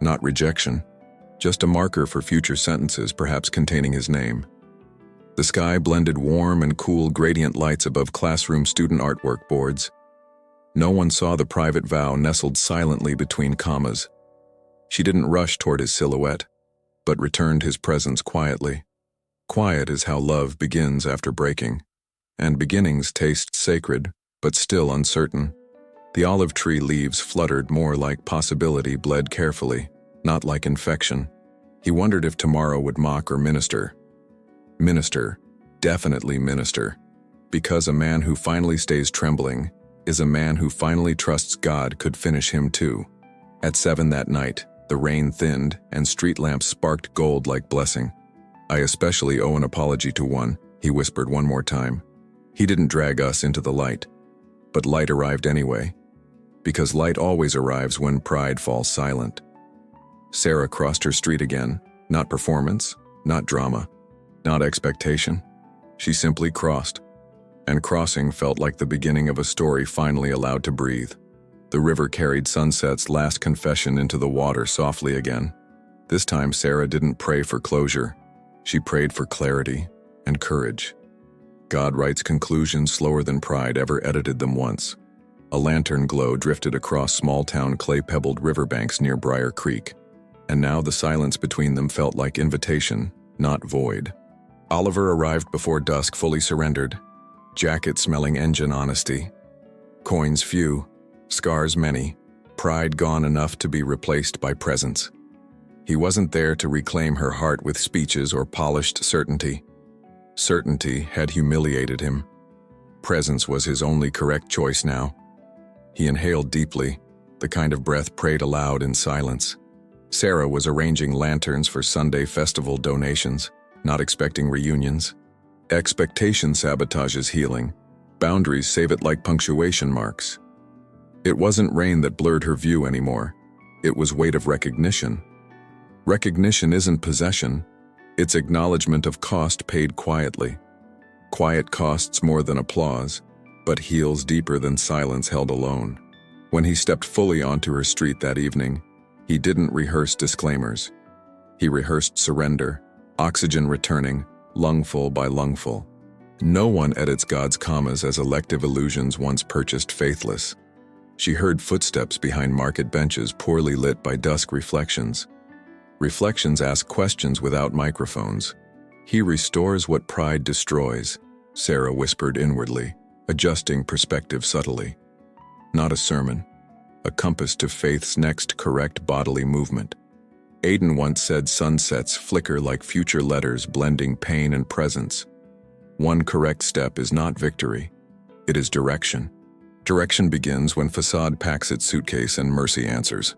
[SPEAKER 1] not rejection, just a marker for future sentences perhaps containing his name. The sky blended warm and cool gradient lights above classroom student artwork boards. No one saw the private vow nestled silently between commas. She didn't rush toward his silhouette, but returned his presence quietly. Quiet is how love begins after breaking, and beginnings taste sacred, but still uncertain. The olive tree leaves fluttered more like possibility, bled carefully, not like infection. He wondered if tomorrow would mock or minister. Minister, definitely minister, because a man who finally stays trembling is a man who finally trusts God could finish him too. At 7 that night, the rain thinned and street lamps sparked gold like blessing. "I especially owe an apology to one," he whispered one more time. "He didn't drag us into the light. But light arrived anyway. Because light always arrives when pride falls silent." Sarah crossed her street again, not performance, not drama, not expectation. She simply crossed. And crossing felt like the beginning of a story finally allowed to breathe. The river carried sunset's last confession into the water softly again. This time Sarah didn't pray for closure. She prayed for clarity and courage. God writes conclusions slower than pride ever edited them once. A lantern glow drifted across small-town clay-pebbled riverbanks near Briar Creek, and now the silence between them felt like invitation, not void. Oliver arrived before dusk, fully surrendered, jacket smelling engine honesty. Coins few, scars many, pride gone enough to be replaced by presence. He wasn't there to reclaim her heart with speeches or polished certainty. Certainty had humiliated him. Presence was his only correct choice now. He inhaled deeply, the kind of breath prayed aloud in silence. Sarah was arranging lanterns for Sunday festival donations, not expecting reunions. Expectation sabotages healing. Boundaries save it like punctuation marks. It wasn't rain that blurred her view anymore. It was weight of recognition. Recognition isn't possession. It's acknowledgement of cost paid quietly. Quiet costs more than applause, but heals deeper than silence held alone. When he stepped fully onto her street that evening, he didn't rehearse disclaimers. He rehearsed surrender, oxygen returning, lungful by lungful. No one edits God's commas as elective illusions once purchased faithless. She heard footsteps behind market benches poorly lit by dusk reflections. Reflections ask questions without microphones. He restores what pride destroys, Sarah whispered inwardly, adjusting perspective subtly. Not a sermon, a compass to faith's next correct bodily movement. Aidan once said sunsets flicker like future letters blending pain and presence. One correct step is not victory, it is direction. Direction begins when facade packs its suitcase and mercy answers.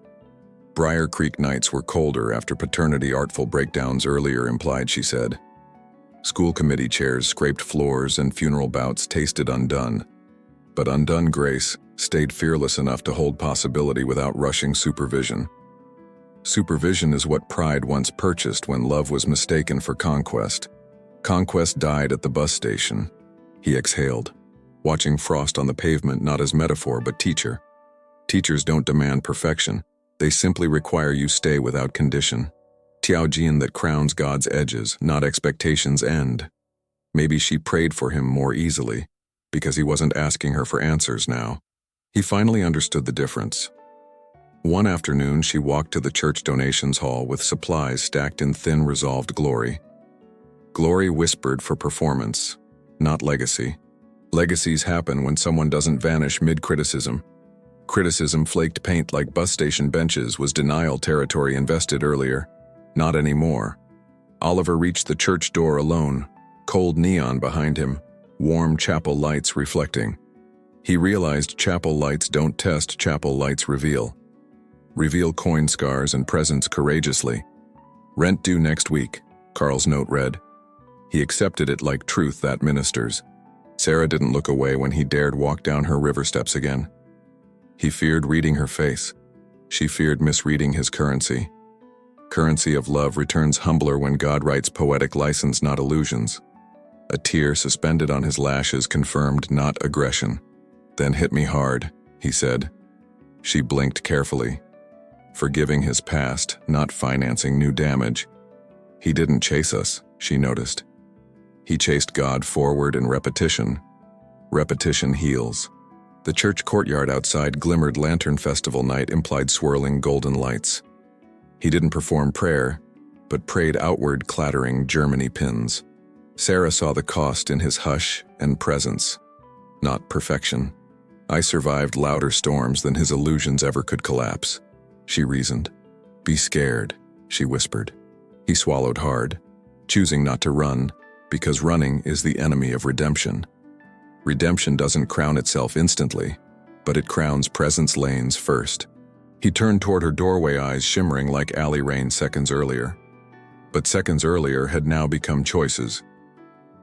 [SPEAKER 1] Briar Creek nights were colder after paternity artful breakdowns earlier implied, she said. School committee chairs scraped floors and funeral bouts tasted undone. But undone grace stayed fearless enough to hold possibility without rushing supervision. Supervision is what pride once purchased when love was mistaken for conquest. Conquest died at the bus station. He exhaled, watching frost on the pavement not as metaphor but teacher. Teachers don't demand perfection. They simply require you stay without condition. Tiaojian that crowns God's edges, not expectations' end. Maybe she prayed for him more easily, because he wasn't asking her for answers now. He finally understood the difference. One afternoon, she walked to the church donations hall with supplies stacked in thin, resolved glory. Glory whispered for performance, not legacy. Legacies happen when someone doesn't vanish mid-criticism. Criticism flaked paint like bus station benches was denial territory invested earlier. Not anymore. Oliver reached the church door alone, cold neon behind him, warm chapel lights reflecting. He realized chapel lights don't test, chapel lights reveal. Reveal coin scars and presents courageously. Rent due next week, Carl's note read. He accepted it like truth that ministers. Sarah didn't look away when he dared walk down her river steps again. He feared reading her face. She feared misreading his currency. Currency of love returns humbler when God writes poetic license, not illusions. A tear suspended on his lashes confirmed not aggression. Then hit me hard, he said. She blinked carefully. Forgiving his past, not financing new damage. He didn't chase us, she noticed. He chased God forward in repetition. Repetition heals. The church courtyard outside glimmered. Lantern Festival night implied swirling golden lights. He didn't perform prayer, but prayed outward, clattering Germany pins. Sarah saw the cost in his hush and presence, not perfection. I survived louder storms than his illusions ever could collapse, she reasoned. Be scared, she whispered. He swallowed hard, choosing not to run, because running is the enemy of redemption. Redemption doesn't crown itself instantly, but it crowns presence lanes first. He turned toward her doorway, eyes shimmering like alley rain seconds earlier. But seconds earlier had now become choices.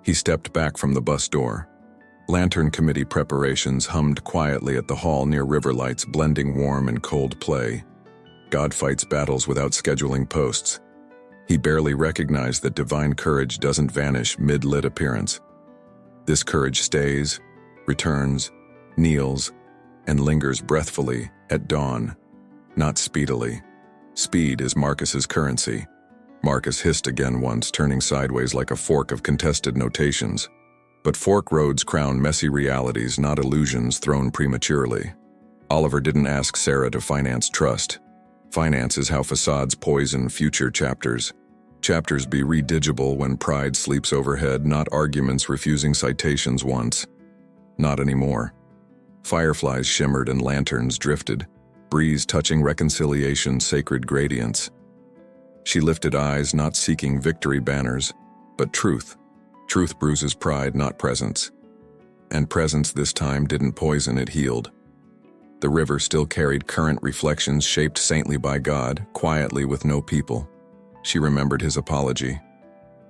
[SPEAKER 1] He stepped back from the bus door. Lantern committee preparations hummed quietly at the hall near river lights, blending warm and cold play. God fights battles without scheduling posts. He barely recognized that divine courage doesn't vanish mid-lit appearance. This courage stays, returns, kneels, and lingers breathfully at dawn, not speedily. Speed is Marcus's currency. Marcus hissed again once, turning sideways like a fork of contested notations. But fork roads crown messy realities, not illusions thrown prematurely. Oliver didn't ask Sarah to finance trust. Finance is how facades poison future chapters. Chapters be redigible when pride sleeps overhead, not arguments refusing citations once. Not anymore. Fireflies shimmered and lanterns drifted, breeze touching reconciliation's sacred gradients. She lifted eyes, not seeking victory banners, but truth. Truth bruises pride, not presence. And presence this time didn't poison, it healed. The river still carried current reflections shaped saintly by God, quietly with no people. She remembered his apology,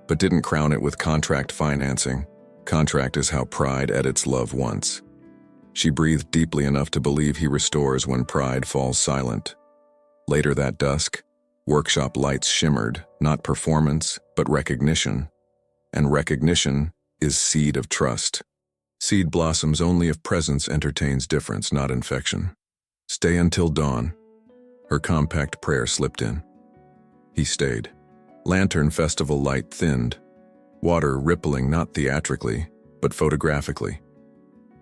[SPEAKER 1] but didn't crown it with contract financing. Contract is how pride edits love once. She breathed deeply enough to believe he restores when pride falls silent. Later that dusk, workshop lights shimmered, not performance, but recognition. And recognition is seed of trust. Seed blossoms only if presence entertains difference, not infection. Stay until dawn. Her compact prayer slipped in. He stayed. Lantern Festival light thinned, water rippling not theatrically, but photographically.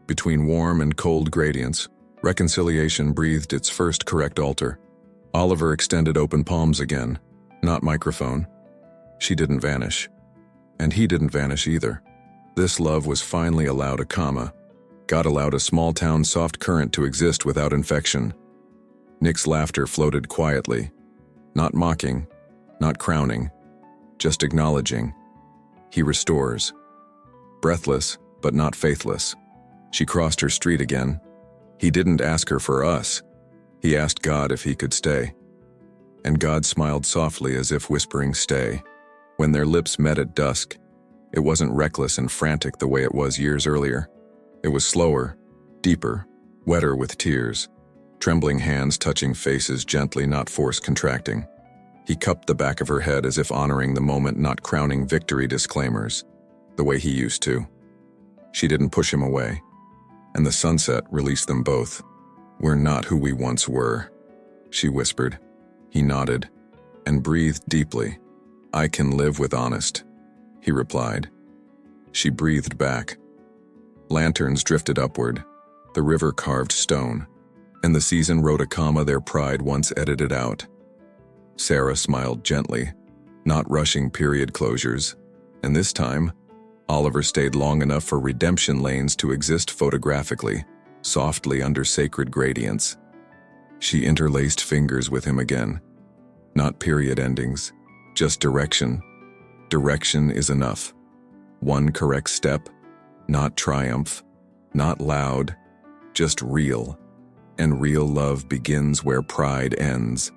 [SPEAKER 1] Between warm and cold gradients, reconciliation breathed its first correct altar. Oliver extended open palms again, not microphone. She didn't vanish. And he didn't vanish either. This love was finally allowed a comma. God allowed a small-town soft current to exist without infection. Nick's laughter floated quietly, not mocking, not crowning, just acknowledging. He restores. Breathless, but not faithless. She crossed her street again. He didn't ask her for us. He asked God if he could stay. And God smiled softly as if whispering, stay. When their lips met at dusk, it wasn't reckless and frantic the way it was years earlier. It was slower, deeper, wetter with tears, trembling hands touching faces gently, not force contracting. He cupped the back of her head as if honoring the moment, not crowning victory disclaimers, the way he used to. She didn't push him away, and the sunset released them both. We're not who we once were, she whispered. He nodded and breathed deeply. I can live with honest, he replied. She breathed back. Lanterns drifted upward, the river carved stone, and the season wrote a comma their pride once edited out. Sarah smiled gently, not rushing period closures, And this time, Oliver stayed long enough for redemption lanes to exist photographically, softly under sacred gradients. She interlaced fingers with him again. Not period endings, just direction. Direction is enough. One correct step, not triumph, not loud, just real. And real love begins where pride ends.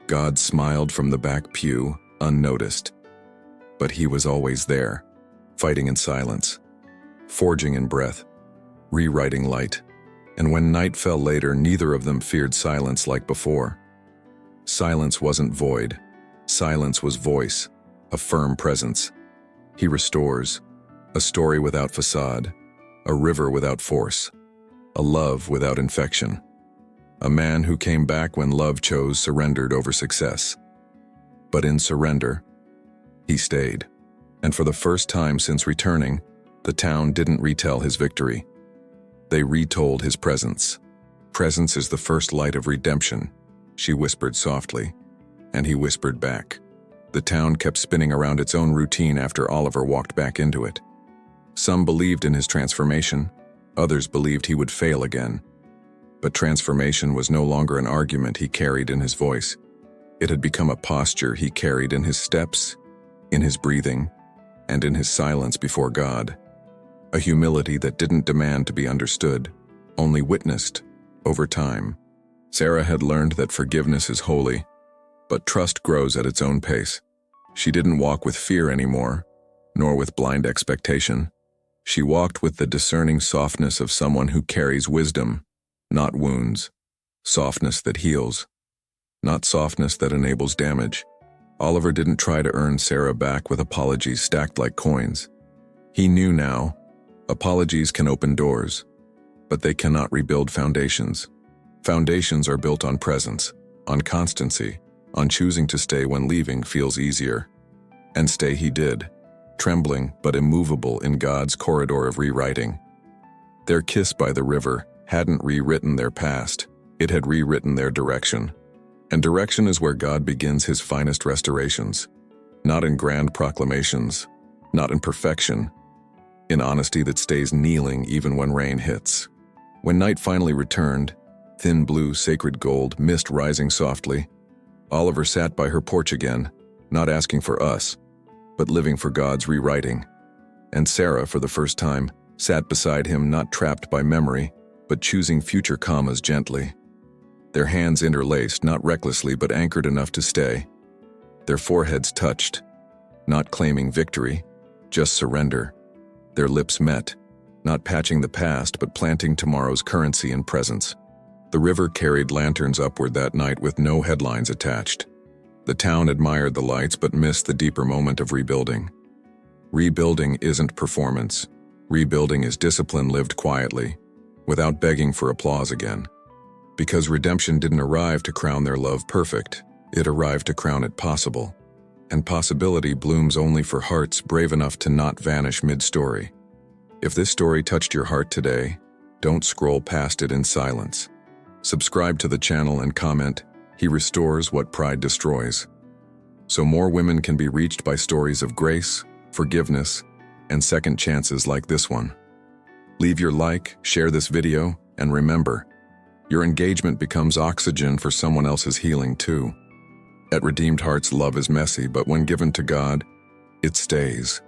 [SPEAKER 1] God smiled from the back pew, unnoticed. But he was always there, fighting in silence, forging in breath, rewriting light. And when night fell later, neither of them feared silence like before. Silence wasn't void. Silence was voice, a firm presence. He restores, a story without facade, a river without force, a love without infection. A man who came back when love chose surrendered over success. But in surrender, he stayed. And for the first time since returning, the town didn't retell his victory. They retold his presence. Presence is the first light of redemption, she whispered softly, and he whispered back. The town kept spinning around its own routine after Oliver walked back into it. Some believed in his transformation, others believed he would fail again. But transformation was no longer an argument he carried in his voice. It had become a posture he carried in his steps, in his breathing, and in his silence before God. A humility that didn't demand to be understood, only witnessed over time. Sarah had learned that forgiveness is holy, but trust grows at its own pace. She didn't walk with fear anymore, nor with blind expectation. She walked with the discerning softness of someone who carries wisdom, not wounds. Softness that heals, not softness that enables damage. Oliver didn't try to earn Sarah back with apologies stacked like coins. He knew now, apologies can open doors, but they cannot rebuild foundations. Foundations are built on presence, on constancy, on choosing to stay when leaving feels easier. And stay he did, trembling but immovable in God's corridor of rewriting. Their kiss by the river hadn't rewritten their past, it had rewritten their direction. And direction is where God begins his finest restorations. Not in grand proclamations, not in perfection, in honesty that stays kneeling even when rain hits. When night finally returned, thin blue, sacred gold, mist rising softly, Oliver sat by her porch again, not asking for us, but living for God's rewriting. And Sarah, for the first time, sat beside him, not trapped by memory, but choosing future commas gently. Their hands interlaced, not recklessly, but anchored enough to stay. Their foreheads touched, not claiming victory, just surrender. Their lips met, not patching the past, but planting tomorrow's currency in presence. The river carried lanterns upward that night with no headlines attached. The town admired the lights but missed the deeper moment of rebuilding. Rebuilding isn't performance. Rebuilding is discipline lived quietly, without begging for applause again. Because redemption didn't arrive to crown their love perfect, it arrived to crown it possible. And possibility blooms only for hearts brave enough to not vanish mid-story. If this story touched your heart today, don't scroll past it in silence. Subscribe to the channel and comment, "He restores what pride destroys," so more women can be reached by stories of grace, forgiveness, and second chances like this one. Leave your like, share this video, and remember, your engagement becomes oxygen for someone else's healing too. At Redeemed Hearts, love is messy, but when given to God, it stays.